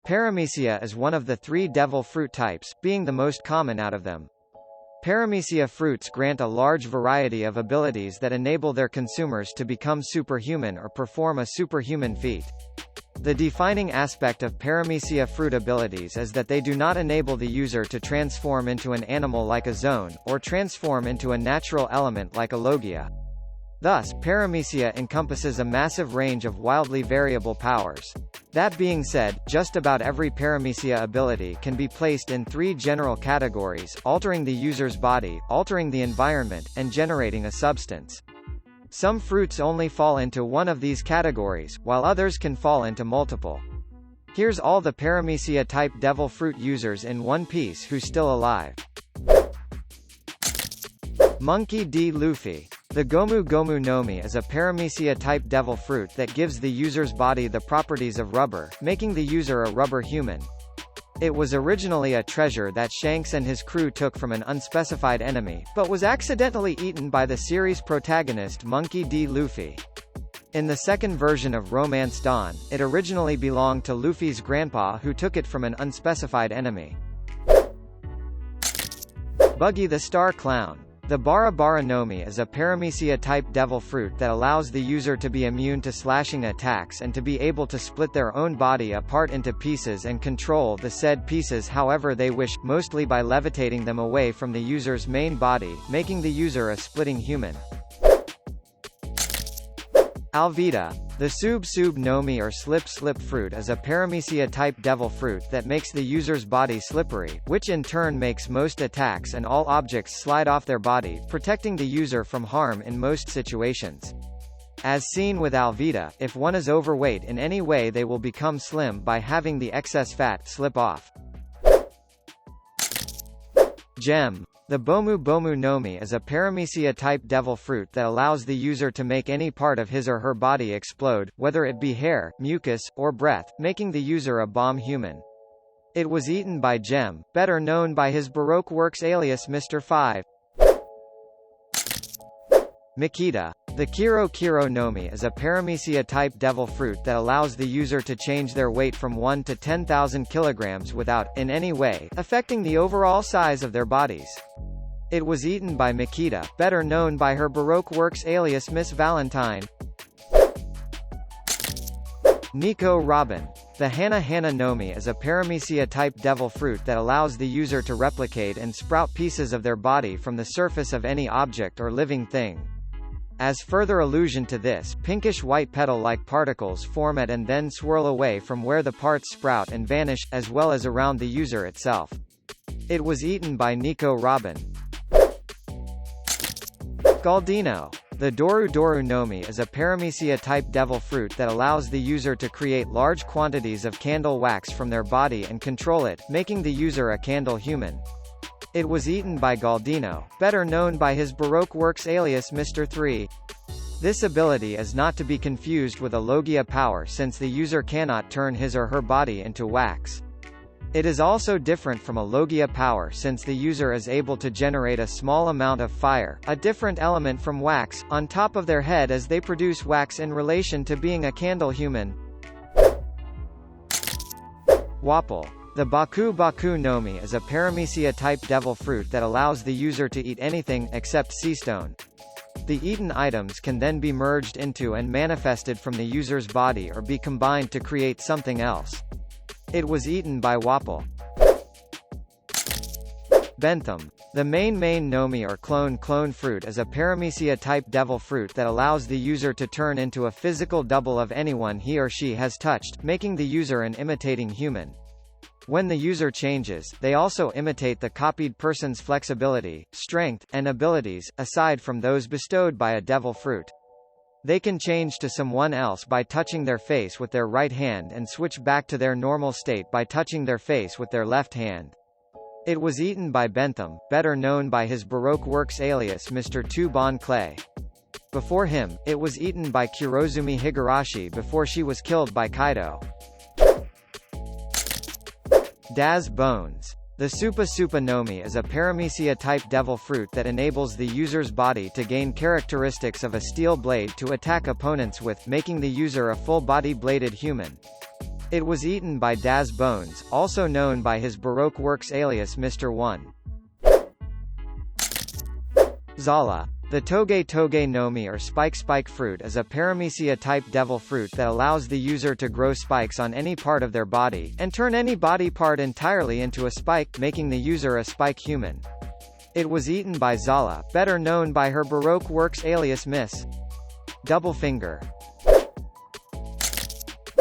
Paramecia is one of the 3 devil fruit types, being the most common out of them. Paramecia fruits grant a large variety of abilities that enable their consumers to become superhuman or perform a superhuman feat. The defining aspect of Paramecia fruit abilities is that they do not enable the user to transform into an animal like a zone, or transform into a natural element like a logia. Thus, Paramecia encompasses a massive range of wildly variable powers. That being said, just about every Paramecia ability can be placed in 3 general categories: altering the user's body, altering the environment, and generating a substance. Some fruits only fall into one of these categories, while others can fall into multiple. Here's all the Paramecia type devil fruit users in one piece who's still alive. Monkey D Luffy. The Gomu Gomu no Mi is a Paramecia-type devil fruit that gives the user's body the properties of rubber, making the user a rubber human. It was originally a treasure that Shanks and his crew took from an unspecified enemy, but was accidentally eaten by the series protagonist Monkey D. Luffy. In the second version of Romance Dawn, it originally belonged to Luffy's grandpa, who took it from an unspecified enemy. Buggy the Star Clown. The Bara Bara no Mi is a Paramecia-type devil fruit that allows the user to be immune to slashing attacks and to be able to split their own body apart into pieces and control the said pieces however they wish, mostly by levitating them away from the user's main body, making the user a splitting human. Alvida. The Sub Sub no Mi or Slip Slip fruit is a Paramecia-type devil fruit that makes the user's body slippery, which in turn makes most attacks and all objects slide off their body, protecting the user from harm in most situations. As seen with Alvida, if one is overweight in any way they will become slim by having the excess fat slip off. Gem. The Bomu Bomu no Mi is a Paramecia-type devil fruit that allows the user to make any part of his or her body explode, whether it be hair, mucus, or breath, making the user a bomb human. It was eaten by Gem, better known by his Baroque works alias Mr. 5. Mikita. The Kiro Kiro no Mi is a Paramecia-type devil fruit that allows the user to change their weight from 1 to 10,000 kilograms without, in any way, affecting the overall size of their bodies. It was eaten by Mikita, better known by her Baroque works alias Miss Valentine. Nico Robin. The Hana Hana no Mi is a Paramecia-type devil fruit that allows the user to replicate and sprout pieces of their body from the surface of any object or living thing. As further allusion to this, pinkish-white petal-like particles form at and then swirl away from where the parts sprout and vanish, as well as around the user itself. It was eaten by Nico Robin. Galdino. The Doru Doru no Mi is a Paramecia-type devil fruit that allows the user to create large quantities of candle wax from their body and control it, making the user a candle human. It was eaten by Galdino, better known by his Baroque works alias Mr. 3. This ability is not to be confused with a Logia power since the user cannot turn his or her body into wax. It is also different from a Logia power since the user is able to generate a small amount of fire, a different element from wax, on top of their head as they produce wax in relation to being a candle human. Wapol. The Baku Baku no Mi is a Paramecia-type devil fruit that allows the user to eat anything, except sea stone. The eaten items can then be merged into and manifested from the user's body or be combined to create something else. It was eaten by Wapol. Bentham. The Main no Mi or Clone fruit is a Paramecia-type devil fruit that allows the user to turn into a physical double of anyone he or she has touched, making the user an imitating human. When the user changes, they also imitate the copied person's flexibility, strength, and abilities, aside from those bestowed by a devil fruit. They can change to someone else by touching their face with their right hand and switch back to their normal state by touching their face with their left hand. It was eaten by Bentham, better known by his Baroque works alias Mr. 2 Bon Clay. Before him, it was eaten by Kurozumi Higurashi before she was killed by Kaido. Daz Bones. The Supa Supa no Mi is a Paramecia-type devil fruit that enables the user's body to gain characteristics of a steel blade to attack opponents with, making the user a full-body bladed human. It was eaten by Daz Bones, also known by his Baroque works alias Mr. 1. Zala. The Toge Toge Nomi or Spike fruit is a Paramecia-type devil fruit that allows the user to grow spikes on any part of their body, and turn any body part entirely into a spike, making the user a spike human. It was eaten by Zala, better known by her Baroque works alias Miss Double Finger.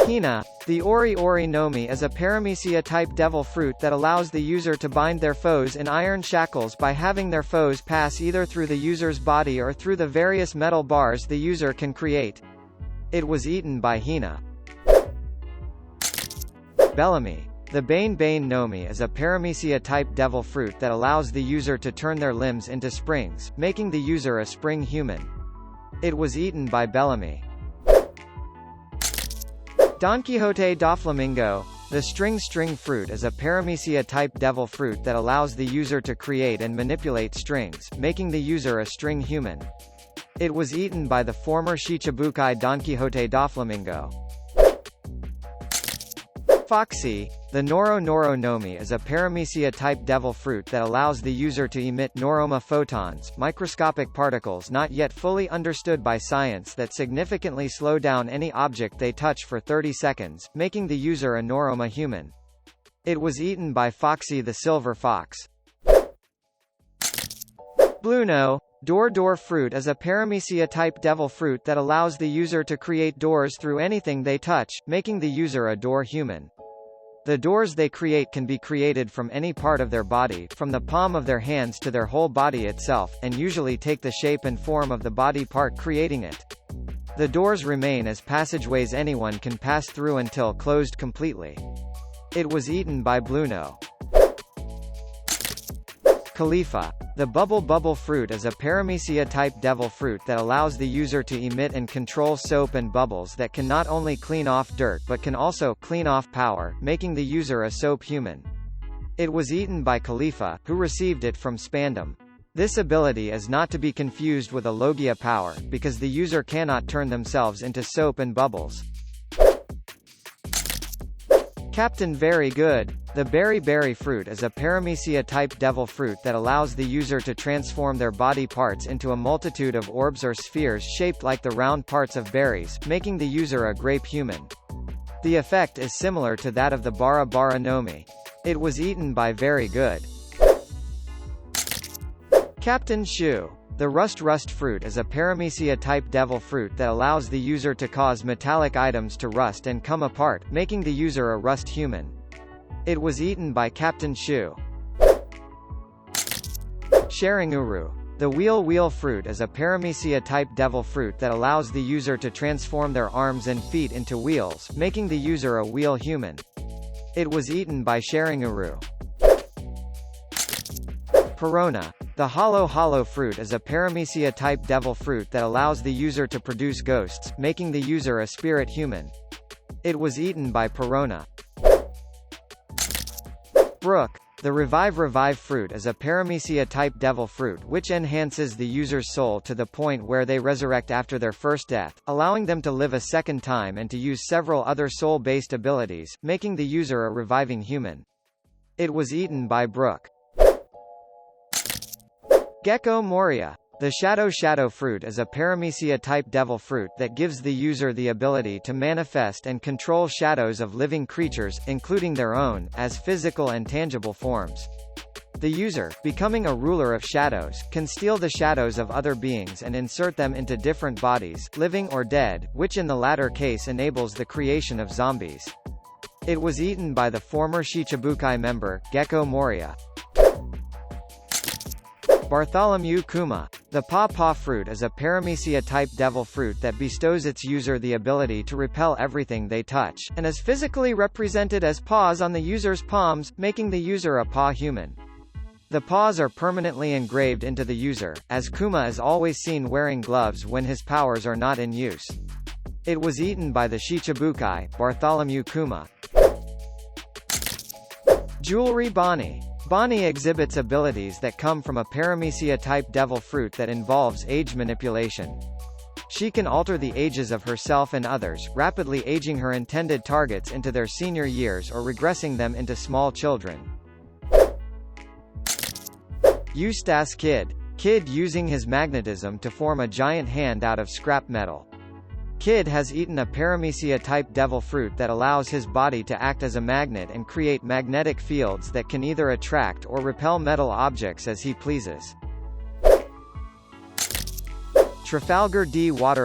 Hina. The Ori Ori Nomi is a Paramecia-type devil fruit that allows the user to bind their foes in iron shackles by having their foes pass either through the user's body or through the various metal bars the user can create. It was eaten by Hina. Bellamy. The Bane Bane Nomi is a Paramecia-type devil fruit that allows the user to turn their limbs into springs, making the user a spring human. It was eaten by Bellamy. Donquixote Doflamingo. The string fruit is a Paramecia-type devil fruit that allows the user to create and manipulate strings, making the user a string human. It was eaten by the former Shichibukai Donquixote Doflamingo. Foxy. The Noro Noro Nomi is a Paramecia-type devil fruit that allows the user to emit Noroma photons, microscopic particles not yet fully understood by science that significantly slow down any object they touch for 30 seconds, making the user a Noroma human. It was eaten by Foxy the Silver Fox. Blueno. Door fruit is a Paramecia-type devil fruit that allows the user to create doors through anything they touch, making the user a door human. The doors they create can be created from any part of their body, from the palm of their hands to their whole body itself, and usually take the shape and form of the body part creating it. The doors remain as passageways anyone can pass through until closed completely. It was eaten by Blueno. Khalifa. The Bubble fruit is a Paramecia-type devil fruit that allows the user to emit and control soap and bubbles that can not only clean off dirt but can also clean off power, making the user a soap human. It was eaten by Khalifa, who received it from Spandam. This ability is not to be confused with a Logia power, because the user cannot turn themselves into soap and bubbles. Captain Very Good. The berry fruit is a Paramecia-type devil fruit that allows the user to transform their body parts into a multitude of orbs or spheres shaped like the round parts of berries, making the user a grape human. The effect is similar to that of the Bara Nomi. It was eaten by Very Good. Captain Shu. The rust fruit is a Paramecia-type devil fruit that allows the user to cause metallic items to rust and come apart, making the user a rust human. It was eaten by Captain Shu. Sharinguru. The wheel fruit is a Paramecia-type devil fruit that allows the user to transform their arms and feet into wheels, making the user a wheel human. It was eaten by Sharinguru. Perona. The hollow fruit is a Paramecia-type devil fruit that allows the user to produce ghosts, making the user a spirit human. It was eaten by Perona. Brook. The revive fruit is a Paramecia-type devil fruit which enhances the user's soul to the point where they resurrect after their first death, allowing them to live a second time and to use several other soul-based abilities, making the user a reviving human. It was eaten by Brook. Gecko Moria. The shadow fruit is a Paramecia-type devil fruit that gives the user the ability to manifest and control shadows of living creatures, including their own, as physical and tangible forms. The user, becoming a ruler of shadows, can steal the shadows of other beings and insert them into different bodies, living or dead, which in the latter case enables the creation of zombies. It was eaten by the former Shichibukai member, Gecko Moria. Bartholomew Kuma. The paw fruit is a Paramecia-type devil fruit that bestows its user the ability to repel everything they touch, and is physically represented as paws on the user's palms, making the user a paw human. The paws are permanently engraved into the user, as Kuma is always seen wearing gloves when his powers are not in use. It was eaten by the Shichibukai, Bartholomew Kuma. Jewelry Bonnie. Bonnie exhibits abilities that come from a Paramecia-type devil fruit that involves age manipulation. She can alter the ages of herself and others, rapidly aging her intended targets into their senior years or regressing them into small children. Eustass Kid. Kid using his magnetism to form a giant hand out of scrap metal. Kid has eaten a Paramecia-type devil fruit that allows his body to act as a magnet and create magnetic fields that can either attract or repel metal objects as he pleases. Trafalgar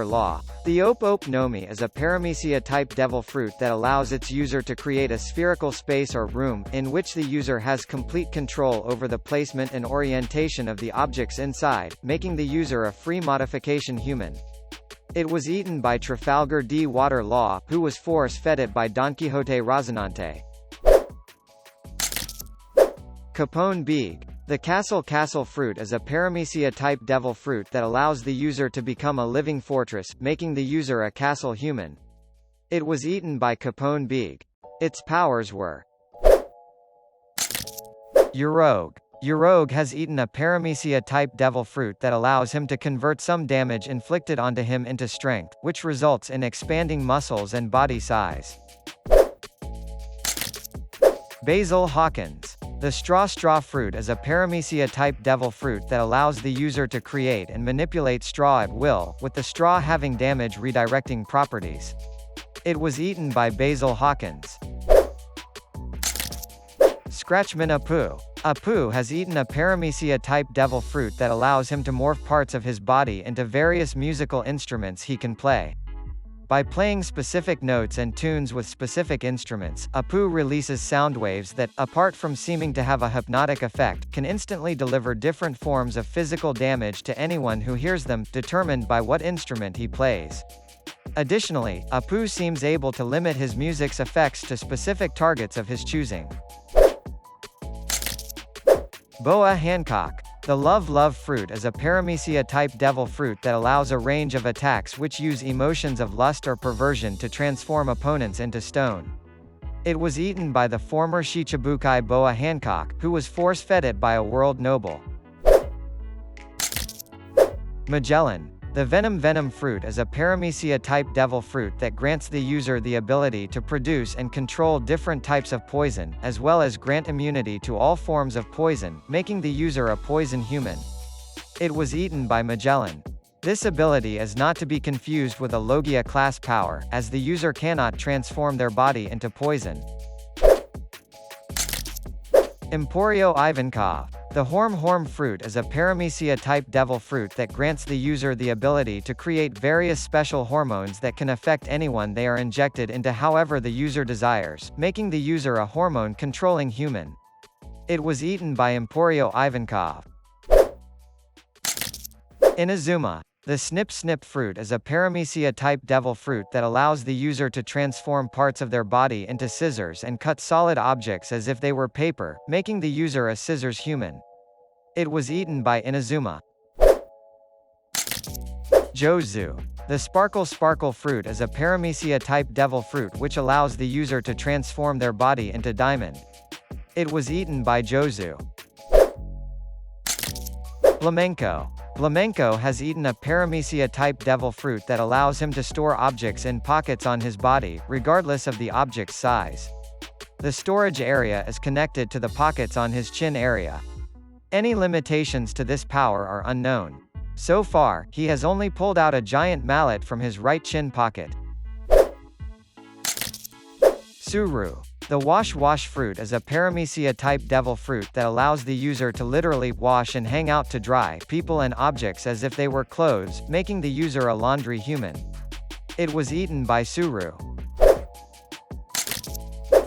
Law. The Op-Op-Nomi is a Paramecia-type devil fruit that allows its user to create a spherical space or room, in which the user has complete control over the placement and orientation of the objects inside, making the user a free modification human. It was eaten by Trafalgar Law, who was force-fed it by Donquixote Rocinante. Capone Bege. The Castle fruit is a Paramecia-type devil fruit that allows the user to become a living fortress, making the user a castle human. It was eaten by Capone Bege. Its powers were: Uroge has eaten a Paramecia-type devil fruit that allows him to convert some damage inflicted onto him into strength, which results in expanding muscles and body size. Basil Hawkins. The straw fruit is a Paramecia-type devil fruit that allows the user to create and manipulate straw at will, with the straw having damage redirecting properties. It was eaten by Basil Hawkins. Scratchmen Apoo. Apoo has eaten a Paramecia-type devil fruit that allows him to morph parts of his body into various musical instruments he can play. By playing specific notes and tunes with specific instruments, Apoo releases sound waves that, apart from seeming to have a hypnotic effect, can instantly deliver different forms of physical damage to anyone who hears them, determined by what instrument he plays. Additionally, Apoo seems able to limit his music's effects to specific targets of his choosing. Boa Hancock. The Love fruit is a Paramecia-type devil fruit that allows a range of attacks which use emotions of lust or perversion to transform opponents into stone. It was eaten by the former Shichibukai Boa Hancock, who was force-fed it by a world noble. Magellan. The Venom fruit is a Paramecia-type devil fruit that grants the user the ability to produce and control different types of poison, as well as grant immunity to all forms of poison, making the user a poison human. It was eaten by Magellan. This ability is not to be confused with a Logia class power, as the user cannot transform their body into poison. Emporio Ivankov. The Horm fruit is a Paramecia-type devil fruit that grants the user the ability to create various special hormones that can affect anyone they are injected into however the user desires, making the user a hormone-controlling human. It was eaten by Emporio Ivankov. Inazuma. The Snip fruit is a Paramecia-type devil fruit that allows the user to transform parts of their body into scissors and cut solid objects as if they were paper, making the user a scissors human. It was eaten by Inazuma. Jozu. The Sparkle fruit is a Paramecia-type devil fruit which allows the user to transform their body into diamond. It was eaten by Jozu. Flamenco has eaten a Paramecia-type devil fruit that allows him to store objects in pockets on his body, regardless of the object's size. The storage area is connected to the pockets on his chin area. Any limitations to this power are unknown. So far, he has only pulled out a giant mallet from his right chin pocket. Suru. The Wash fruit is a Paramecia-type devil fruit that allows the user to literally wash and hang out to dry people and objects as if they were clothes, making the user a laundry human. It was eaten by Suru.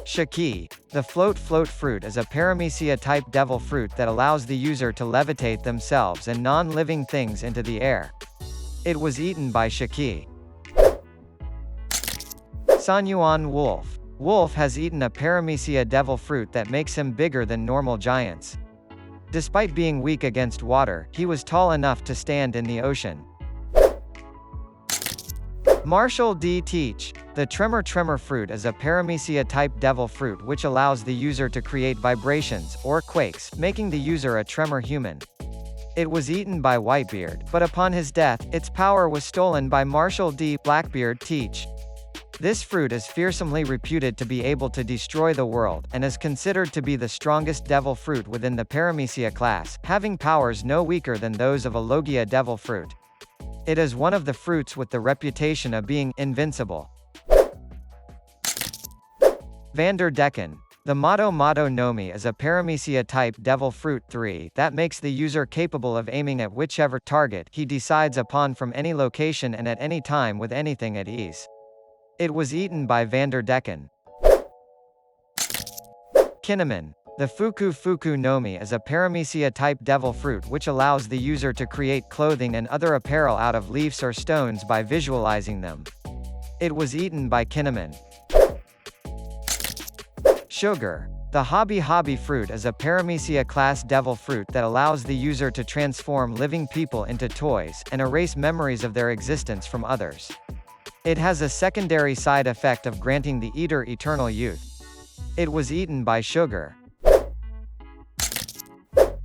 Shaki. The Float fruit is a Paramecia-type devil fruit that allows the user to levitate themselves and non-living things into the air. It was eaten by Shaki. Sanyuan Wolf. Wolf has eaten a Paramecia devil fruit that makes him bigger than normal giants. Despite being weak against water, he was tall enough to stand in the ocean. Marshall D. Teach. The Tremor fruit is a Paramecia-type devil fruit which allows the user to create vibrations, or quakes, making the user a tremor human. It was eaten by Whitebeard, but upon his death, its power was stolen by Marshal D. Blackbeard Teach. This fruit is fearsomely reputed to be able to destroy the world, and is considered to be the strongest devil fruit within the Paramecia class, having powers no weaker than those of a Logia devil fruit. It is one of the fruits with the reputation of being invincible. Vander Decken. The Mato Mato Nomi is a Paramecia-type devil fruit 3 that makes the user capable of aiming at whichever target he decides upon from any location and at any time with anything at ease. It was eaten by Vander Decken. Kinnaman. The Fuku Fuku Nomi is a Paramecia-type devil fruit which allows the user to create clothing and other apparel out of leaves or stones by visualizing them. It was eaten by Kinnaman. Sugar. The Hobby Hobby fruit is a Paramecia-class devil fruit that allows the user to transform living people into toys, and erase memories of their existence from others. It has a secondary side effect of granting the eater eternal youth. It was eaten by Sugar.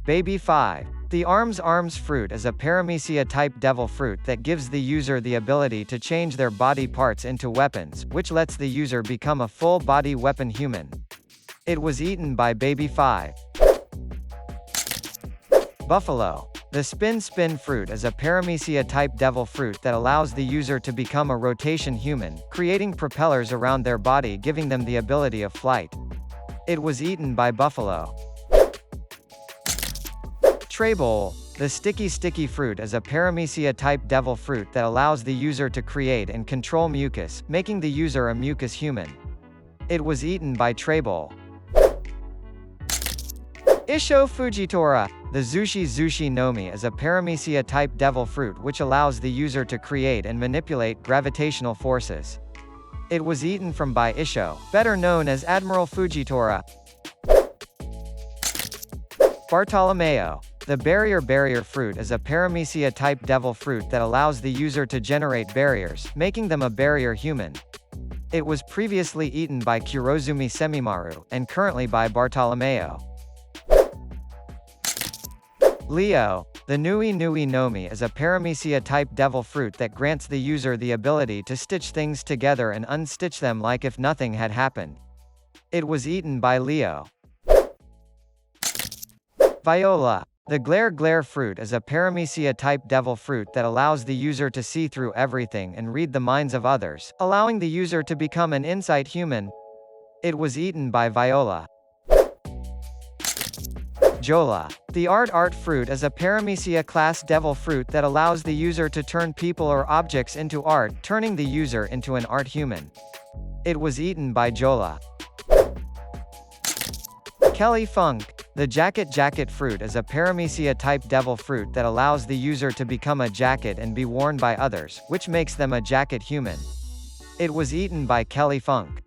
Baby 5. The Arms fruit is a Paramecia-type devil fruit that gives the user the ability to change their body parts into weapons, which lets the user become a full-body weapon human. It was eaten by Baby 5. Buffalo. The Spin fruit is a Paramecia-type devil fruit that allows the user to become a rotation human, creating propellers around their body giving them the ability of flight. It was eaten by Buffalo. Trebol. The Sticky fruit is a Paramecia-type devil fruit that allows the user to create and control mucus, making the user a mucus human. It was eaten by Trebol. Isho Fujitora. The Zushi Nomi is a Paramecia-type devil fruit which allows the user to create and manipulate gravitational forces. It was eaten from by Isho, better known as Admiral Fujitora. Bartholomew. The Barrier fruit is a Paramecia-type devil fruit that allows the user to generate barriers, making them a barrier human. It was previously eaten by Kurozumi Semimaru, and currently by Bartholomew. Leo. The Nui Nomi is a Paramecia-type devil fruit that grants the user the ability to stitch things together and unstitch them like if nothing had happened. It was eaten by Leo. Viola. The Glare fruit is a Paramecia-type devil fruit that allows the user to see through everything and read the minds of others, allowing the user to become an insight human. It was eaten by Viola. Jola. The Art fruit is a Paramecia-class devil fruit that allows the user to turn people or objects into art, turning the user into an art human. It was eaten by Jola. Kelly Funk. The Jacket fruit is a Paramecia-type devil fruit that allows the user to become a jacket and be worn by others, which makes them a jacket human. It was eaten by Kelly Funk.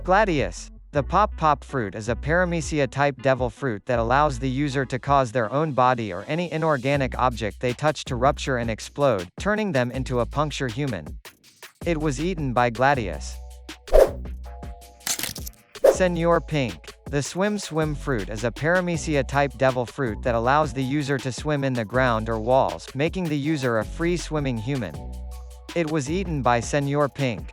Gladius. The Pop fruit is a Paramecia-type devil fruit that allows the user to cause their own body or any inorganic object they touch to rupture and explode, turning them into a puncture human. It was eaten by Gladius. Senor Pink. The Swim fruit is a Paramecia-type devil fruit that allows the user to swim in the ground or walls, making the user a free-swimming human. It was eaten by Senor Pink.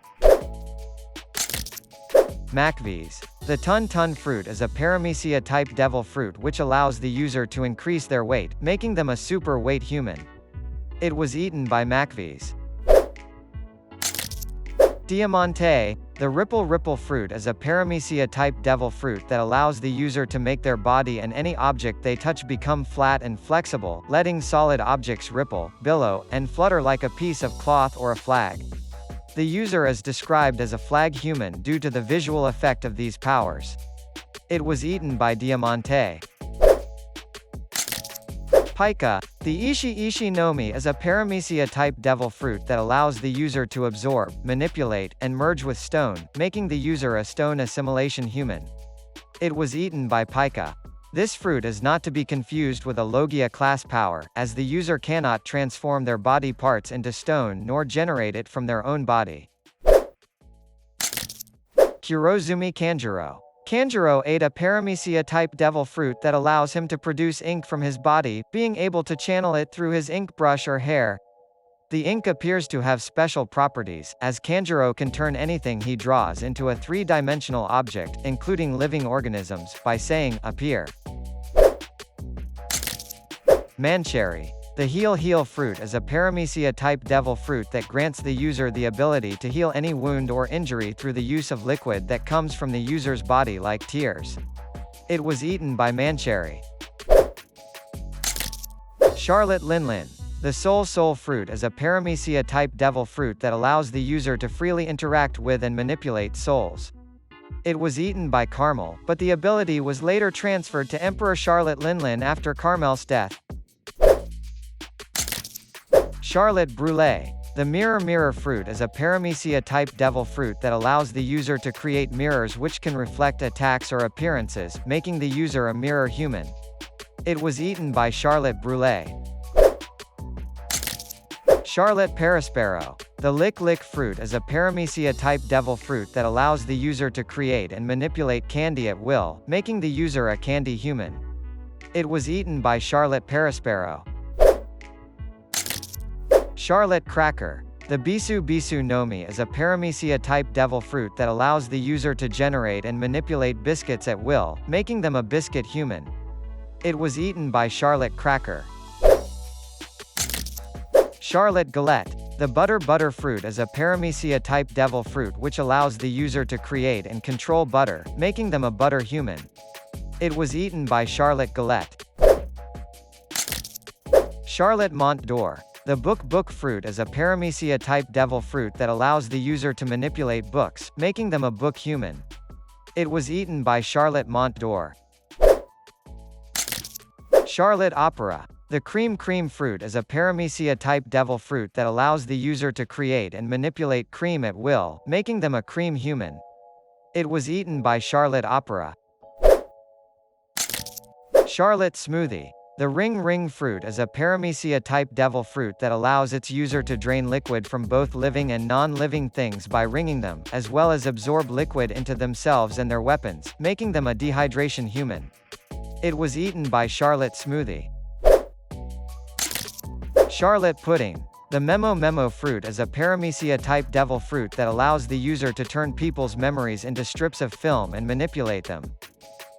Macvise. The Tun fruit is a Paramecia-type devil fruit which allows the user to increase their weight, making them a super weight human. It was eaten by Macvise. Diamante. The Ripple fruit is a Paramecia-type devil fruit that allows the user to make their body and any object they touch become flat and flexible, letting solid objects ripple, billow, and flutter like a piece of cloth or a flag. The user is described as a flag human due to the visual effect of these powers. It was eaten by Diamante. Pika. The Ishi Nomi is a Paramecia-type devil fruit that allows the user to absorb, manipulate, and merge with stone, making the user a stone assimilation human. It was eaten by Pika. This fruit is not to be confused with a Logia class power, as the user cannot transform their body parts into stone nor generate it from their own body. Kurozumi Kanjuro. Kanjuro ate a Paramecia-type devil fruit that allows him to produce ink from his body, being able to channel it through his ink brush or hair. The ink appears to have special properties, as Kanjuro can turn anything he draws into a three-dimensional object, including living organisms, by saying, appear. Mancherry. The heal fruit is a Paramecia-type devil fruit that grants the user the ability to heal any wound or injury through the use of liquid that comes from the user's body like tears. It was eaten by Mancherry. Charlotte Linlin. The soul fruit is a Paramecia-type devil fruit that allows the user to freely interact with and manipulate souls. It was eaten by Carmel, but the ability was later transferred to Emperor Charlotte Linlin after Carmel's death. Charlotte Brûlée. The mirror fruit is a Paramecia-type devil fruit that allows the user to create mirrors which can reflect attacks or appearances, making the user a mirror human. It was eaten by Charlotte Brûlée. Charlotte Perispero. The lick fruit is a Paramecia-type devil fruit that allows the user to create and manipulate candy at will, making the user a candy human. It was eaten by Charlotte Perispero. Charlotte Cracker. The Bisu no Mi is a Paramecia-type devil fruit that allows the user to generate and manipulate biscuits at will, making them a biscuit human. It was eaten by Charlotte Cracker. Charlotte Galette. The butter fruit is a Paramecia-type devil fruit which allows the user to create and control butter, making them a butter human. It was eaten by Charlotte Galette. Charlotte Mont d'Or. The book fruit is a Paramecia-type devil fruit that allows the user to manipulate books, making them a book human. It was eaten by Charlotte Mont d'Or. Charlotte Opera. The cream fruit is a Paramecia-type devil fruit that allows the user to create and manipulate cream at will, making them a cream human. It was eaten by Charlotte Opera. Charlotte Smoothie. The ring fruit is a Paramecia-type devil fruit that allows its user to drain liquid from both living and non-living things by wringing them, as well as absorb liquid into themselves and their weapons, making them a dehydration human. It was eaten by Charlotte Smoothie. Charlotte Pudding. The Memo fruit is a Paramecia-type devil fruit that allows the user to turn people's memories into strips of film and manipulate them.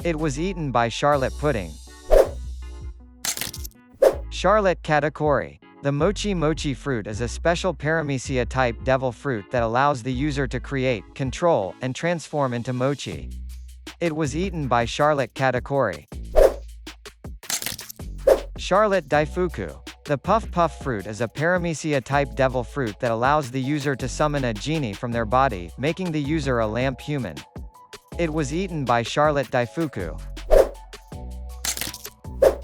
It was eaten by Charlotte Pudding. Charlotte Katakuri. The Mochi fruit is a special Paramecia-type devil fruit that allows the user to create, control, and transform into mochi. It was eaten by Charlotte Katakuri. Charlotte Daifuku. The Puff fruit is a Paramecia-type devil fruit that allows the user to summon a genie from their body, making the user a lamp human. It was eaten by Charlotte Daifuku.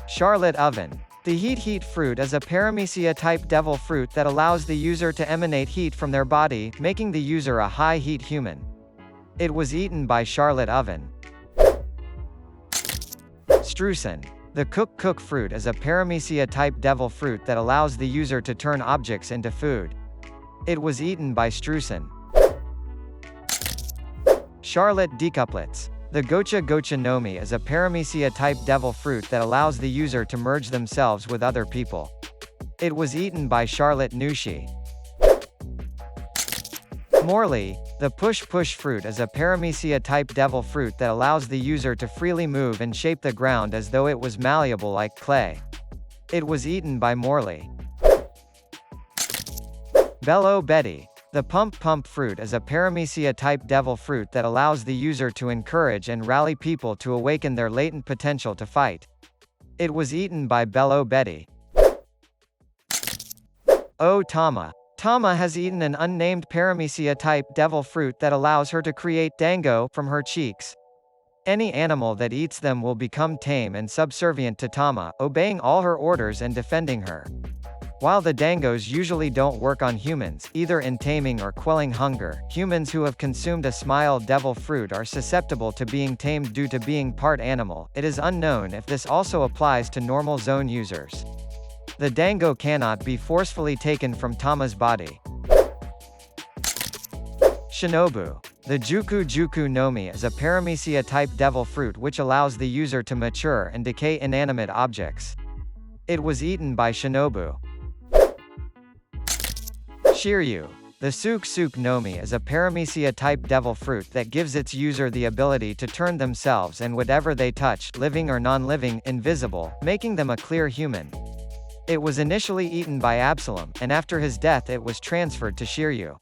Charlotte Oven. The heat fruit is a Paramecia-type devil fruit that allows the user to emanate heat from their body, making the user a high-heat human. It was eaten by Charlotte Oven. Streusen. The Cook fruit is a Paramecia-type devil fruit that allows the user to turn objects into food. It was eaten by Streusen. Charlotte Decuplets. The Gocha no Mi is a Paramecia-type devil fruit that allows the user to merge themselves with other people. It was eaten by Charlotte Nushi. Morley. The Push fruit is a Paramecia-type devil fruit that allows the user to freely move and shape the ground as though it was malleable like clay. It was eaten by Morley. Belo Betty. The Pump fruit is a Paramecia-type devil fruit that allows the user to encourage and rally people to awaken their latent potential to fight. It was eaten by Belo Betty. O-tama. Tama has eaten an unnamed Paramecia-type devil fruit that allows her to create dango from her cheeks. Any animal that eats them will become tame and subservient to Tama, obeying all her orders and defending her. While the dangos usually don't work on humans, either in taming or quelling hunger, humans who have consumed a smile devil fruit are susceptible to being tamed due to being part animal. It is unknown if this also applies to normal zone users. The dango cannot be forcefully taken from Tama's body. Shinobu. The Juku Juku no Mi is a Paramecia-type devil fruit which allows the user to mature and decay inanimate objects. It was eaten by Shinobu. Shiryu. The Suk Suk no Mi is a Paramecia-type devil fruit that gives its user the ability to turn themselves and whatever they touch, living or non-living, invisible, making them a clear human. It was initially eaten by Absalom, and after his death it was transferred to Shiryu.